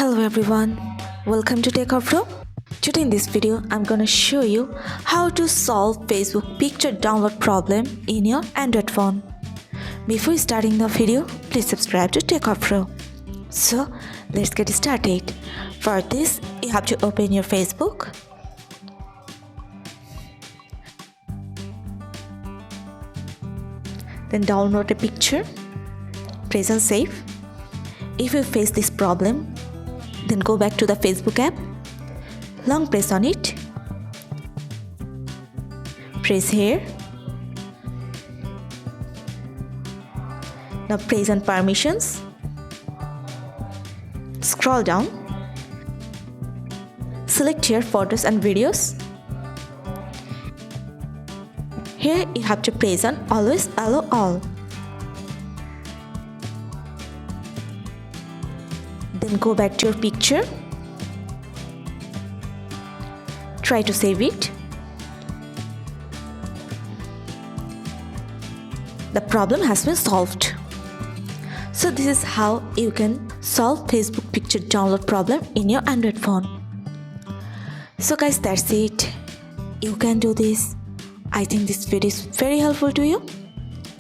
Hello everyone, welcome to Techavro. Today in this video, I'm gonna show you how to solve Facebook picture download problem in your Android phone. Before starting the video, please subscribe to Techavro. So let's get started. For this, you have to open your Facebook. Then download a picture. Press on save. If you face this problem, then go back to the Facebook app. Long press on it. Press here. Now press on permissions. Scroll down. Select here photos and videos. Here you have to press on always allow all. Then go back to your picture. Try to save it. The problem has been solved. So this is how you can solve Facebook picture download problem in your Android phone. So guys, that's it. You can do this. I think this video is very helpful to you.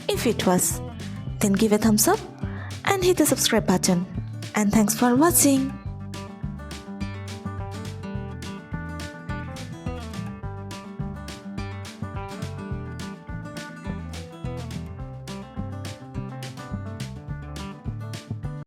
If it was, then give a thumbs up and hit the subscribe button. And thanks for watching.